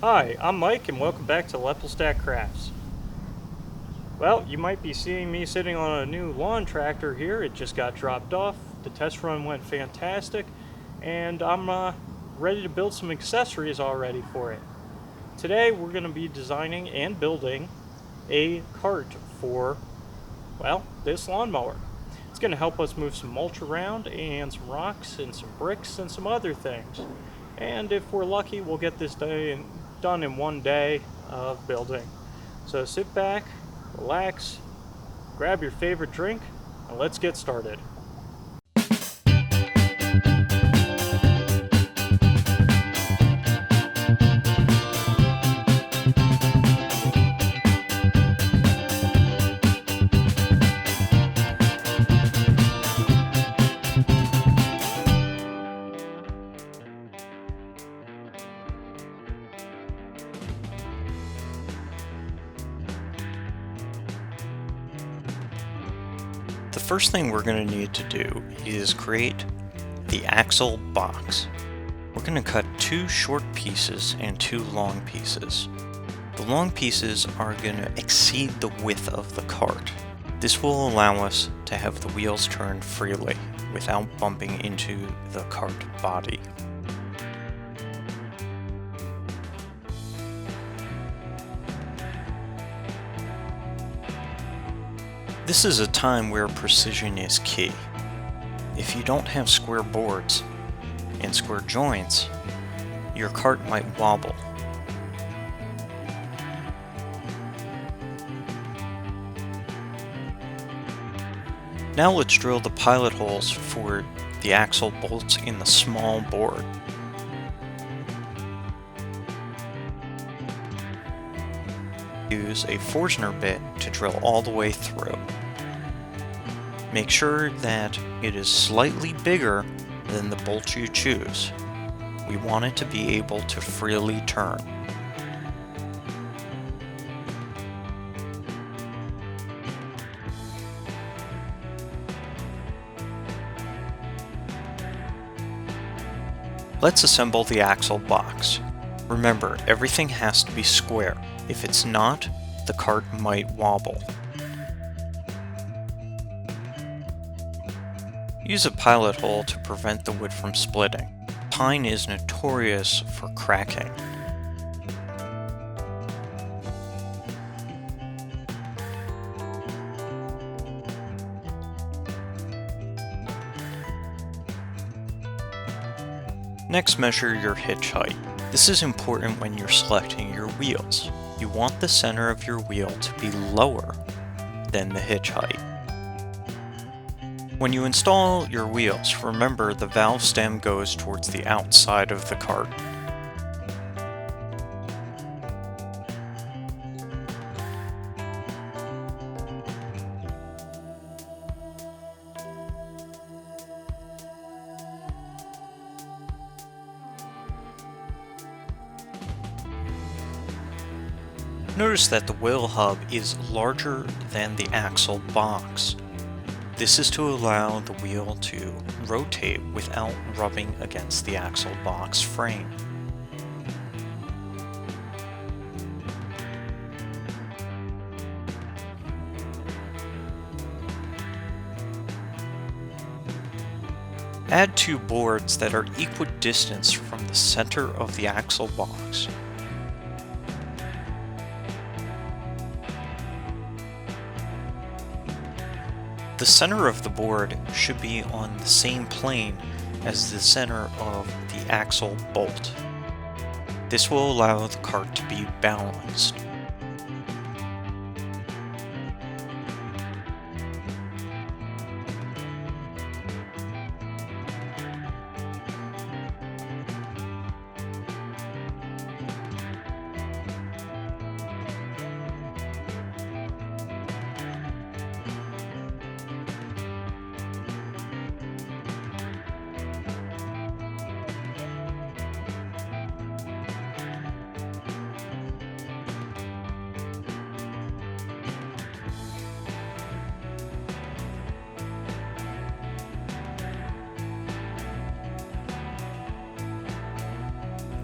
Hi, I'm Mike and welcome back to Lepelstat Crafts. Well, you might be seeing me sitting on a new lawn tractor here. It just got dropped off. The test run went fantastic and I'm ready to build some accessories already for it. Today we're going to be designing and building a cart for, well, this lawnmower. It's going to help us move some mulch around and some rocks and some bricks and some other things. And if we're lucky, we'll get this done in one day of building. So sit back, relax, grab your favorite drink, and let's get started. The first thing we're going to need to do is create the axle box. We're going to cut 2 short pieces and 2 long pieces. The long pieces are going to exceed the width of the cart. This will allow us to have the wheels turn freely without bumping into the cart body. This is a time where precision is key. If you don't have square boards and square joints, your cart might wobble. Now let's drill the pilot holes for the axle bolts in the small board. Use a Forstner bit to drill all the way through. Make sure that it is slightly bigger than the bolt you choose. We want it to be able to freely turn. Let's assemble the axle box. Remember, everything has to be square. If it's not, the cart might wobble. Use a pilot hole to prevent the wood from splitting. Pine is notorious for cracking. Next, measure your hitch height. This is important when you're selecting your wheels. You want the center of your wheel to be lower than the hitch height. When you install your wheels, remember the valve stem goes towards the outside of the cart. Notice that the wheel hub is larger than the axle box. This is to allow the wheel to rotate without rubbing against the axle box frame. Add 2 boards that are equidistant from the center of the axle box. The center of the board should be on the same plane as the center of the axle bolt. This will allow the cart to be balanced.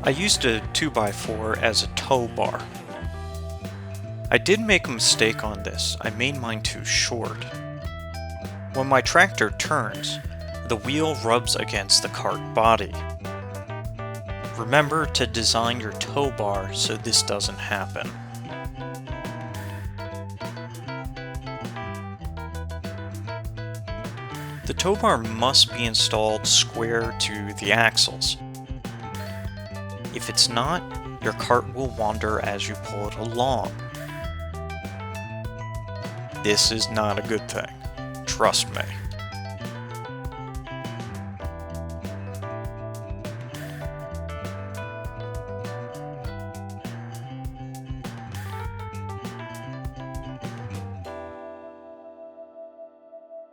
I used a 2x4 as a tow bar. I did make a mistake on this. I made mine too short. When my tractor turns, the wheel rubs against the cart body. Remember to design your tow bar so this doesn't happen. The tow bar must be installed square to the axles. If it's not, your cart will wander as you pull it along. This is not a good thing. Trust me.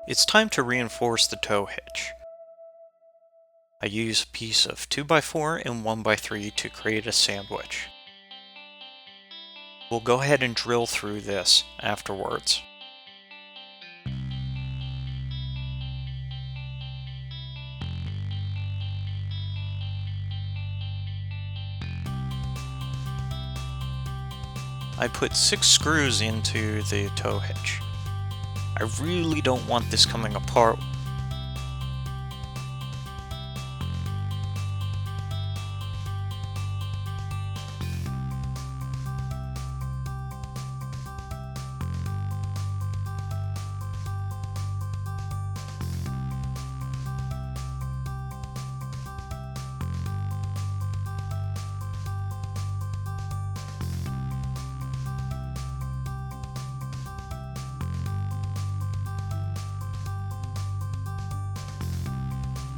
It's time to reinforce the tow hitch. I use a piece of 2x4 and 1x3 to create a sandwich. We'll go ahead and drill through this afterwards. I put 6 screws into the tow hitch. I really don't want this coming apart.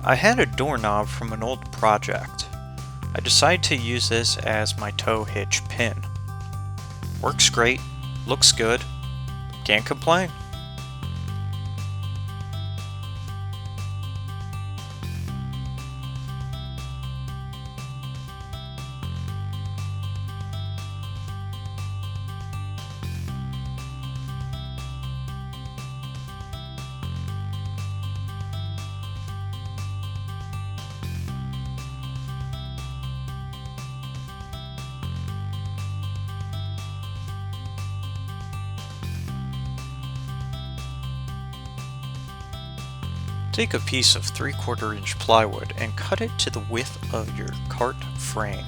I had a doorknob from an old project. I decided to use this as my tow hitch pin. Works great, looks good, can't complain. Take a piece of 3/4 inch plywood and cut it to the width of your cart frame.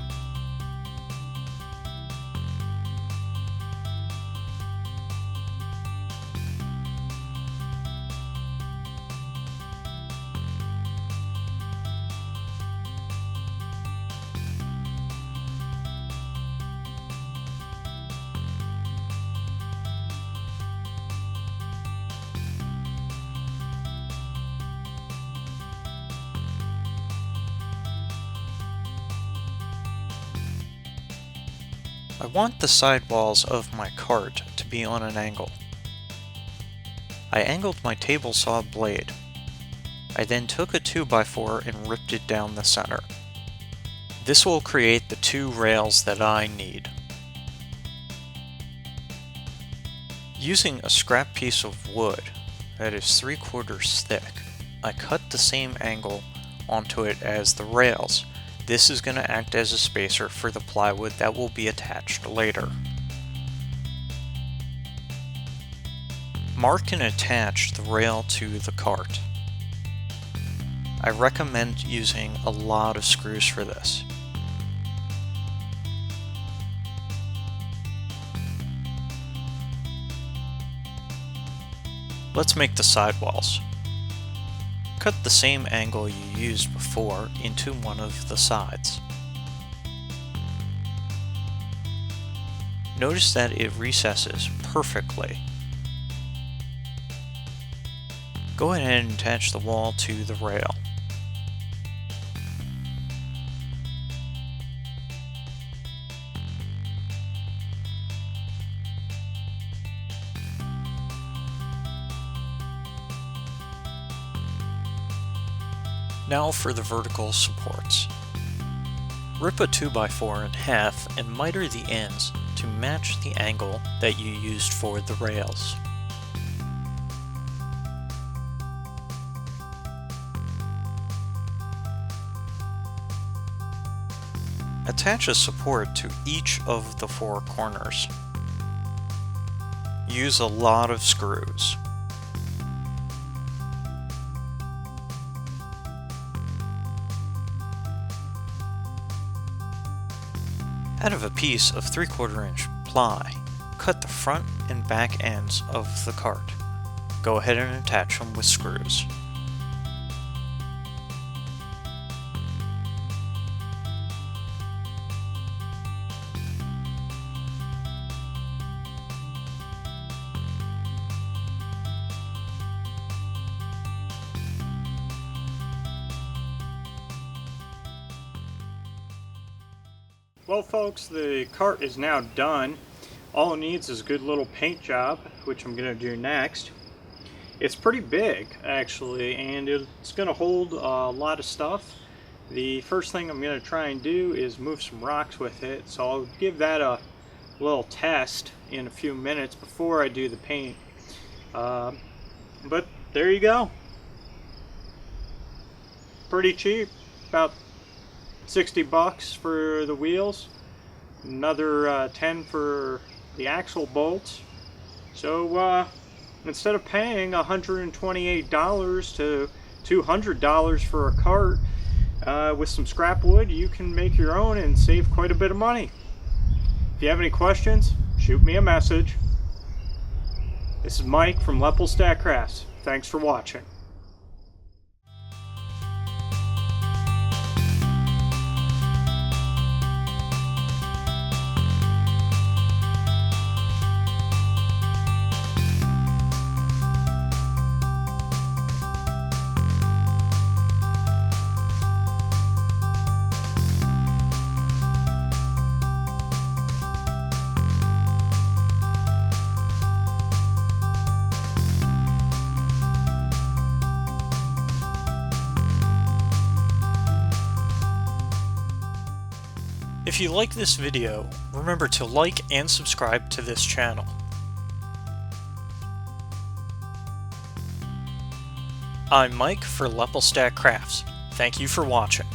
I want the sidewalls of my cart to be on an angle. I angled my table saw blade. I then took a 2x4 and ripped it down the center. This will create the 2 rails that I need. Using a scrap piece of wood that is 3/4 thick, I cut the same angle onto it as the rails. This is going to act as a spacer for the plywood that will be attached later. Mark and attach the rail to the cart. I recommend using a lot of screws for this. Let's make the sidewalls. Cut the same angle you used before into one of the sides. Notice that it recesses perfectly. Go ahead and attach the wall to the rail. Now for the vertical supports. Rip a 2x4 in half and miter the ends to match the angle that you used for the rails. Attach a support to each of the 4 corners. Use a lot of screws. Out of a piece of 3/4 inch ply, cut the front and back ends of the cart. Go ahead and attach them with screws. Well folks, the cart is now done. All it needs is a good little paint job, which I'm going to do next. It's pretty big actually, and it's going to hold a lot of stuff. The first thing I'm going to try and do is move some rocks with it, so I'll give that a little test in a few minutes before I do the paint. But there you go. Pretty cheap, about 60 bucks for the wheels, another 10 for the axle bolts. So instead of paying $128 to $200 for a cart with some scrap wood, you can make your own and save quite a bit of money. If you have any questions, shoot me a message. This is Mike from Lepelstat Crafts. Thanks for watching. If you like this video, remember to like and subscribe to this channel. I'm Mike for Lepelstat Crafts. Thank you for watching.